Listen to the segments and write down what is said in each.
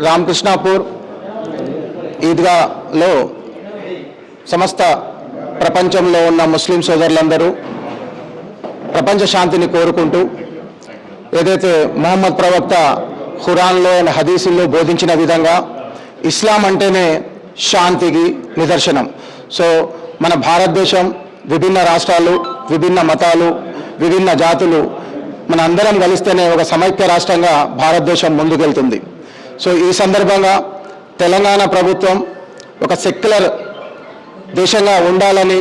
రామకృష్ణాపూర్ ఈద్గాలో సమస్త ప్రపంచంలో ఉన్న ముస్లిం సోదరులందరూ ప్రపంచ శాంతిని కోరుకుంటూ ఏదైతే ముహమ్మద్ ప్రవక్త ఖురాన్లో అండ్ హదీసుల్లో బోధించిన విధంగా ఇస్లాం అంటేనే శాంతికి నిదర్శనం. సో మన భారతదేశం విభిన్న రాష్ట్రాలు, విభిన్న మతాలు, విభిన్న జాతులు మన అందరం కలిస్తేనే ఒక సమైక్య రాష్ట్రంగా భారతదేశం ముందుకెళ్తుంది. సో ఈ సందర్భంగా తెలంగాణ ప్రభుత్వం ఒక సెక్యులర్ దేశంగా ఉండాలని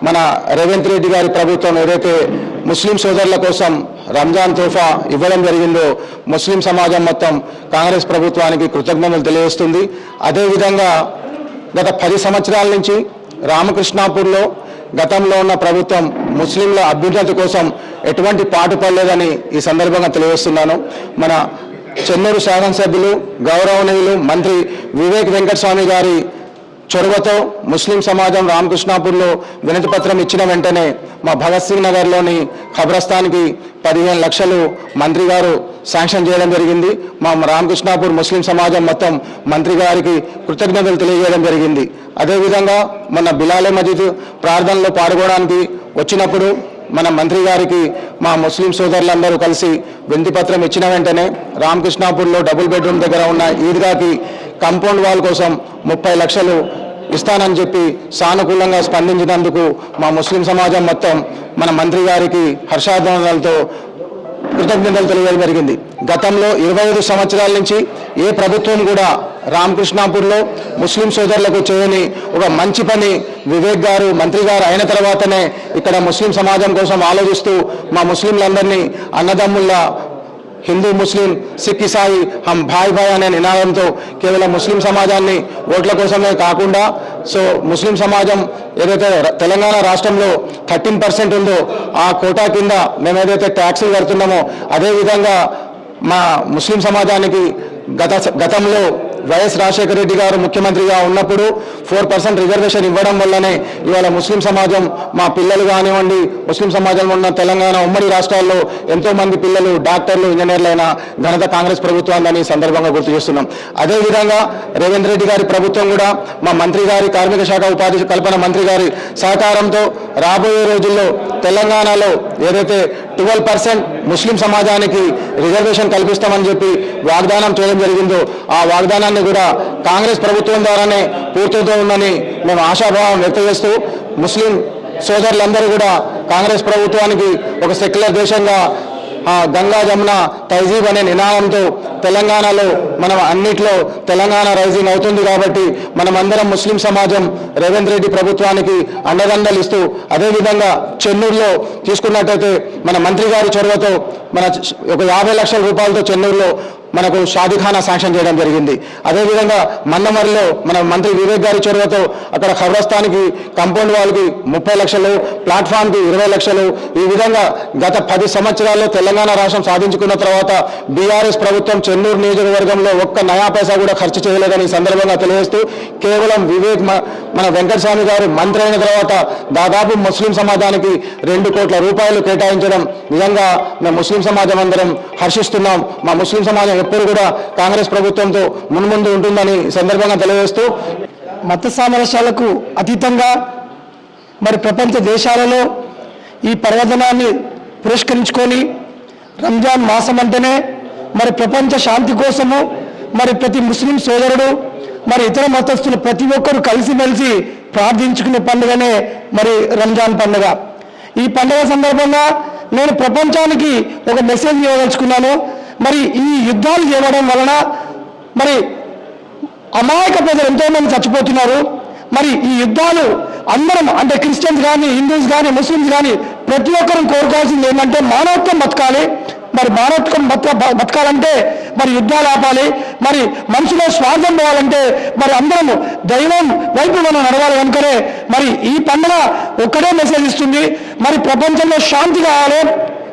మన రేవంత్ రెడ్డి గారి ప్రభుత్వం ఏదైతే ముస్లిం సోదరుల కోసం రంజాన్ తోఫా ఇవ్వడం జరిగిందో ముస్లిం సమాజం మొత్తం కాంగ్రెస్ ప్రభుత్వానికి కృతజ్ఞతలు తెలియజేస్తుంది. అదేవిధంగా గత 10 సంవత్సరాల నుంచి రామకృష్ణాపూర్లో గతంలో ఉన్న ప్రభుత్వం ముస్లింల అభ్యున్నతి కోసం ఎటువంటి పాటుపడలేదని ఈ సందర్భంగా తెలియజేస్తున్నాను. మన చెన్నూరు శాసనసభ్యులు గౌరవనీయులు మంత్రి వివేక్ వెంకటస్వామి గారి చొరవతో ముస్లిం సమాజం రామకృష్ణాపూర్లో వినతి పత్రం ఇచ్చిన వెంటనే మా భగత్ సింగ్ నగర్లోని ఖబ్రస్థాన్కి 15 లక్షలు మంత్రి గారు శాంక్షన్ చేయడం జరిగింది. మా రామకృష్ణాపూర్ ముస్లిం సమాజం మొత్తం మంత్రి గారికి కృతజ్ఞతలు తెలియజేయడం జరిగింది. అదేవిధంగా మన బిలాలే మజీద్ ప్రార్థనలో పాల్గొనడానికి వచ్చినప్పుడు మన మంత్రి గారికి మా ముస్లిం సోదరులందరూ కలిసి వినతి పత్రం ఇచ్చిన వెంటనే రామకృష్ణాపూర్లో డబుల్ బెడ్రూమ్ దగ్గర ఉన్న ఈద్గాకి కాంపౌండ్ వాల్ కోసం 30 లక్షలు ఇస్తానని చెప్పి సానుకూలంగా స్పందించినందుకు మా ముస్లిం సమాజం మొత్తం మన మంత్రి గారికి హర్షాధ్వానాలతో కృతజ్ఞతలు తెలియజేయడం జరిగింది. గతంలో 25 సంవత్సరాల నుంచి ఏ ప్రభుత్వం కూడా రామకృష్ణాపూర్లో ముస్లిం సోదరులకు చేయని ఒక మంచి పని వివేక్ గారు మంత్రి గారు అయిన తర్వాతనే ఇక్కడ ముస్లిం సమాజం కోసం ఆలోచిస్తూ మా ముస్లింలందరినీ అన్నదమ్ముల్లా హిందూ ముస్లిం సిక్ ఇసాయి హమ్ భాయ్ భాయ్ అనే నినాదంతో కేవలం ముస్లిం సమాజాన్ని ఓట్ల కోసమే కాకుండా సో ముస్లిం సమాజం ఏదైతే తెలంగాణ రాష్ట్రంలో 13% ఉందో ఆ కోటా కింద మేము ఏదైతే ట్యాక్సులు కడుతున్నామో అదేవిధంగా మా ముస్లిం సమాజానికి గతంలో వైఎస్ రాజశేఖర రెడ్డి గారు ముఖ్యమంత్రిగా ఉన్నప్పుడు 4% రిజర్వేషన్ ఇవ్వడం వల్లనే ఇవాళ ముస్లిం సమాజం మా పిల్లలు కానివ్వండి ముస్లిం సమాజంలో ఉన్న తెలంగాణ ఉమ్మడి రాష్ట్రాల్లో ఎంతోమంది పిల్లలు డాక్టర్లు ఇంజనీర్లు అయిన ఘనత కాంగ్రెస్ ప్రభుత్వాన్ని సందర్భంగా గుర్తు చేస్తున్నాం. అదేవిధంగా రేవంత్ రెడ్డి గారి ప్రభుత్వం కూడా మా మంత్రి గారి కార్మిక శాఖ ఉపాధి కల్పన మంత్రి గారి సహకారంతో రాబోయే రోజుల్లో తెలంగాణలో ఏదైతే 12% ముస్లిం సమాజానికి రిజర్వేషన్ కల్పిస్తామని చెప్పి వాగ్దానం చేయడం జరిగిందో ఆ వాగ్దానాన్ని కూడా కాంగ్రెస్ ప్రభుత్వం ద్వారానే పూర్తవుతుందని మేము ఆశాభావం వ్యక్తం చేస్తూ ముస్లిం సోదరులందరూ కూడా కాంగ్రెస్ ప్రభుత్వానికి ఒక సెక్యులర్ దేశంగా గంగా జమున తహజీబ్ అనే నినాదంతో తెలంగాణలో మనం అన్నిట్లో తెలంగాణ రైజింగ్ అవుతుంది కాబట్టి మనమందరం ముస్లిం సమాజం రేవంత్ రెడ్డి ప్రభుత్వానికి అండదండలు ఇస్తూ అదేవిధంగా చెన్నూరులో తీసుకున్నట్టయితే మన మంత్రి గారి చొరవతో మన ఒక 50 లక్షల రూపాయలతో చెన్నూరులో మనకు షాదీఖానా శాంక్షన్ చేయడం జరిగింది. అదేవిధంగా మన్నమరిలో మన మంత్రి వివేక్ గారి చొరవతో అక్కడ ఖబ్రస్థాన్కి కాంపౌండ్ వాల్కి 30 లక్షలు, ప్లాట్ఫామ్కి 20 లక్షలు. ఈ విధంగా గత 10 సంవత్సరాల్లో తెలంగాణ రాష్ట్రం సాధించుకున్న తర్వాత బీఆర్ఎస్ ప్రభుత్వం చెన్నూరు నియోజకవర్గంలో ఒక్క నయా పైసా కూడా ఖర్చు చేయలేదని ఈ సందర్భంగా తెలియజేస్తూ కేవలం వివేక్ మన వెంకటస్వామి గారు మంత్రి అయిన తర్వాత దాదాపు ముస్లిం సమాజానికి 2 కోట్ల రూపాయలు కేటాయించడం నిజంగా మేము ముస్లిం సమాజం అందరం హర్షిస్తున్నాం. మా ముస్లిం సమాజం ఎప్పుడు కూడా కాంగ్రెస్ ప్రభుత్వంతో మున్ముందు ఉంటుందని సందర్భంగా తెలియజేస్తూ మత సామరస్యాలకు అతీతంగా మరి ప్రపంచ దేశాలలో ఈ పర్వదినాన్ని పురస్కరించుకొని రంజాన్ మాసం అంటేనే మరి ప్రపంచ శాంతి కోసము మరి ప్రతి ముస్లిం సోదరుడు మరి ఇతర మతస్థులు ప్రతి ఒక్కరు కలిసిమెలిసి ప్రార్థించుకునే పండుగనే మరి రంజాన్ పండుగ. ఈ పండుగ సందర్భంగా నేను ప్రపంచానికి ఒక మెసేజ్ ఇవ్వదలుచుకున్నాను. మరి ఈ యుద్ధాలు చేయడం వలన మరి అమాయక ప్రజలు ఎంతోమంది చచ్చిపోతున్నారు. మరి ఈ యుద్ధాలు అందరం అంటే క్రిస్టియన్స్ కానీ హిందూస్ కానీ ముస్లిమ్స్ కానీ ప్రతి ఒక్కరూ కోరుకోవాల్సింది ఏంటంటే మానవత్వం బతకాలి. మరి మానవత్వం బతకాలంటే మరి యుద్ధాలు ఆపాలి. మరి మనుషులో స్వార్థం పోవాలంటే మరి అందరం దైవం వైపు మనం నడవాలి కనుకనే మరి ఈ పండుగ ఒక్కడే మెసేజ్ ఇస్తుంది. మరి ప్రపంచంలో శాంతి కావాలి.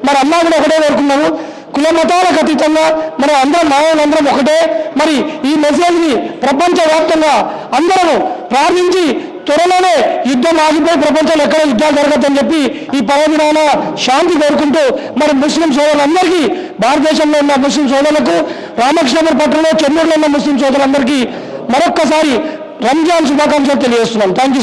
మరి అన్నా కూడా ఒకటే కోరుకున్నాము. కుల మతాలకు అతీతంగా మనం అందరం మానవులందరం ఒకటే. మరి ఈ మెసేజ్ని ప్రపంచవ్యాప్తంగా అందరము ప్రార్థించి త్వరలోనే యుద్ధం ఆగిపోయి ప్రపంచంలో ఎక్కడ యుద్ధాలు జరగద్దని చెప్పి ఈ పర్వదినాన శాంతి కోరుకుంటూ మరి ముస్లిం సోదరులందరికీ, భారతదేశంలో ఉన్న ముస్లిం సోదరులకు, రామకృష్ణపురం పట్టణంలో చెన్నూరులో ఉన్న ముస్లిం సోదరులందరికీ మరొక్కసారి రంజాన్ శుభాకాంక్షలు తెలియజేస్తున్నాం. Thank you.